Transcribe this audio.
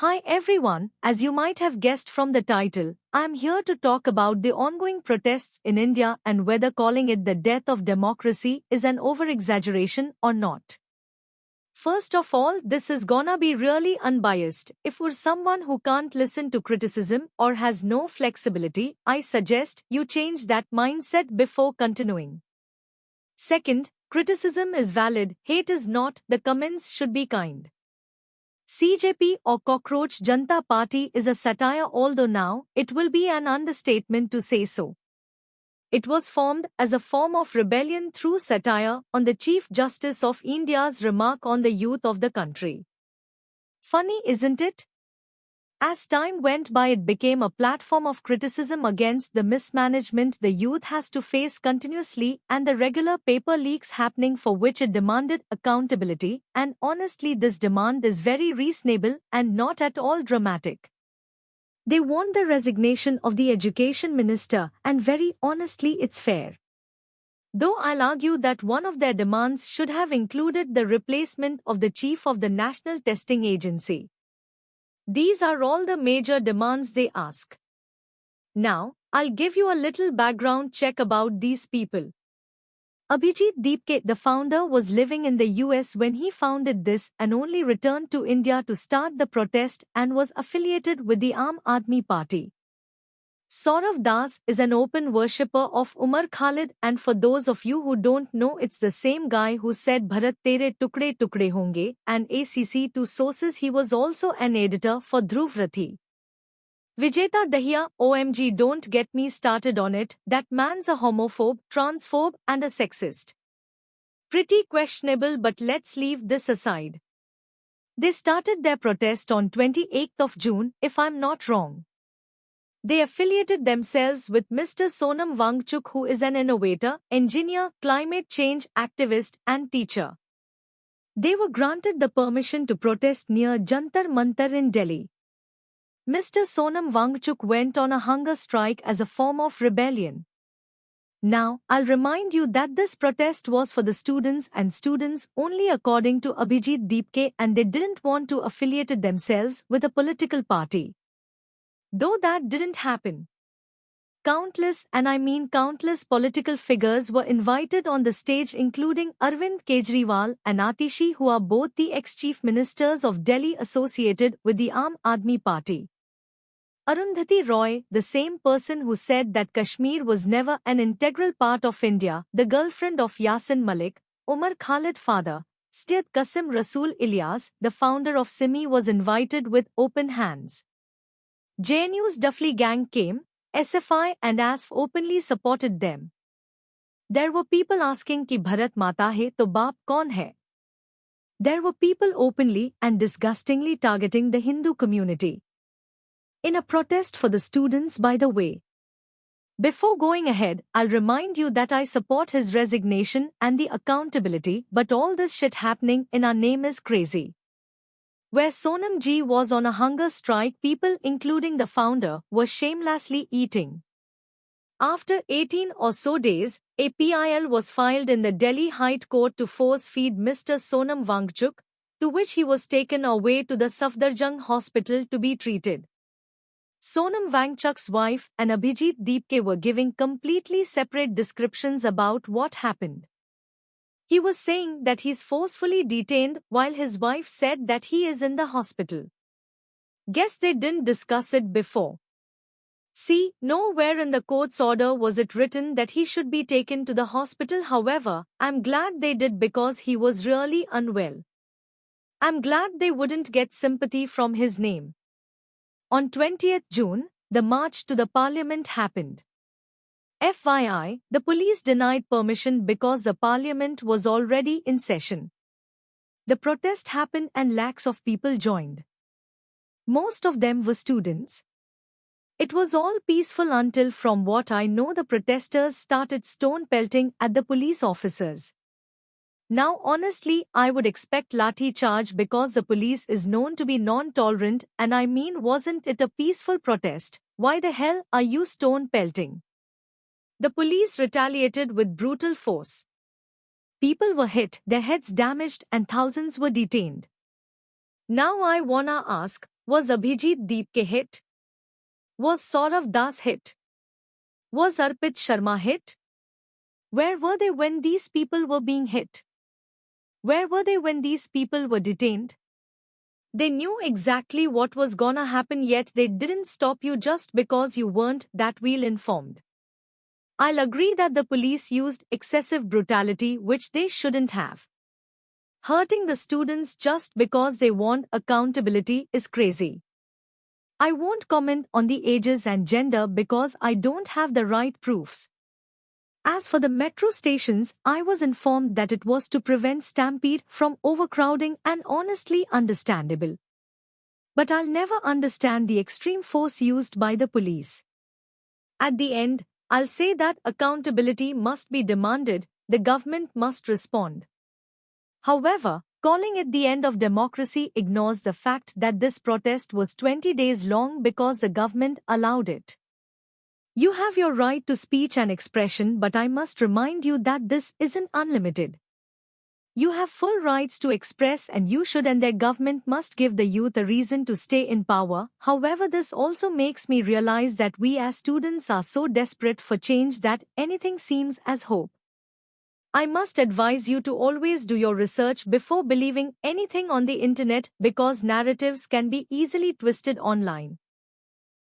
Hi everyone, as you might have guessed from the title, I am here to talk about the ongoing protests in India and whether calling it the death of democracy is an over-exaggeration or not. First of all, this is gonna be really unbiased. If you're someone who can't listen to criticism or has no flexibility, I suggest you change that mindset before continuing. Second, criticism is valid, hate is not, the comments should be kind. CJP or Cockroach Janta Party is a satire, although now it will be an understatement to say so. It was formed as a form of rebellion through satire on the Chief Justice of India's remark on the youth of the country. Funny, isn't it? As time went by, it became a platform of criticism against the mismanagement the youth has to face continuously and the regular paper leaks happening for which it demanded accountability, and honestly this demand is very reasonable and not at all dramatic. They want the resignation of the education minister, and very honestly it's fair. Though I'll argue that one of their demands should have included the replacement of the chief of the National Testing Agency. These are all the major demands they ask. Now, I'll give you a little background check about these people. Abhijit Deepke, the founder, was living in the US when he founded this and only returned to India to start the protest and was affiliated with the Aam Aadmi Party. Saurav Das is an open worshipper of Umar Khalid, and for those of you who don't know, it's the same guy who said Bharat tere tukde tukde honge, and ACC to sources. He was also an editor for Dhruv Rathi. Vijeta Dahiya, OMG, don't get me started on it, that man's a homophobe, transphobe and a sexist. Pretty questionable, but let's leave this aside. They started their protest on 28th of June, if I'm not wrong. They affiliated themselves with Mr. Sonam Wangchuk, who is an innovator, engineer, climate change activist and teacher. They were granted the permission to protest near Jantar Mantar in Delhi. Mr. Sonam Wangchuk went on a hunger strike as a form of rebellion. Now, I'll remind you that this protest was for the students and students only according to Abhijit Deepke, and they didn't want to affiliate themselves with a political party. Though that didn't happen. Countless, and I mean countless, political figures were invited on the stage, including Arvind Kejriwal and Atishi, who are both the ex-chief ministers of Delhi associated with the Aam Aadmi Party. Arundhati Roy, the same person who said that Kashmir was never an integral part of India, the girlfriend of Yasin Malik, Umar Khalid father, Syed Qasim Rasool Ilyas, the founder of SIMI, was invited with open hands. JNU's Duffly gang came, SFI and ASF openly supported them. There were people asking ki Bharat Mata hai to baap kaun hai? There were people openly and disgustingly targeting the Hindu community. In a protest for the students, by the way. Before going ahead, I'll remind you that I support his resignation and the accountability, but all this shit happening in our name is crazy. Where Sonam Ji was on a hunger strike, people including the founder were shamelessly eating. After 18 or so days, a PIL was filed in the Delhi High Court to force-feed Mr. Sonam Wangchuk, to which he was taken away to the Safdarjung hospital to be treated. Sonam Wangchuk's wife and Abhijit Deepke were giving completely separate descriptions about what happened. He was saying that he's forcefully detained, while his wife said that he is in the hospital. Guess they didn't discuss it before. See, nowhere in the court's order was it written that he should be taken to the hospital. However, I'm glad they did, because he was really unwell. I'm glad they wouldn't get sympathy from his name. On 20th June, the march to the parliament happened. FYI, the police denied permission because the parliament was already in session. The protest happened and lakhs of people joined. Most of them were students. It was all peaceful until, from what I know, the protesters started stone pelting at the police officers. Now honestly, I would expect lathi charge because the police is known to be non-tolerant, and I mean, wasn't it a peaceful protest? Why the hell are you stone pelting? The police retaliated with brutal force. People were hit, their heads damaged, and thousands were detained. Now I wanna ask, Was Abhijit Deepke hit? Was Saurav Das hit? Was Arpit Sharma hit? Where were they when these people were being hit? Where were they when these people were detained? They knew exactly what was gonna happen, yet they didn't stop you just because you weren't that well informed. I'll agree that the police used excessive brutality, which they shouldn't have. Hurting the students just because they want accountability is crazy. I won't comment on the ages and gender because I don't have the right proofs. As for the metro stations, I was informed that it was to prevent stampede from overcrowding, and honestly understandable. But I'll never understand the extreme force used by the police. At the end, I'll say that accountability must be demanded, the government must respond. However, calling it the end of democracy ignores the fact that this protest was 20 days long because the government allowed it. You have your right to speech and expression, but I must remind you that this isn't unlimited. You have full rights to express, and you should, and their government must give the youth a reason to stay in power. However, this also makes me realize that we as students are so desperate for change that anything seems as hope. I must advise you to always do your research before believing anything on the internet because narratives can be easily twisted online.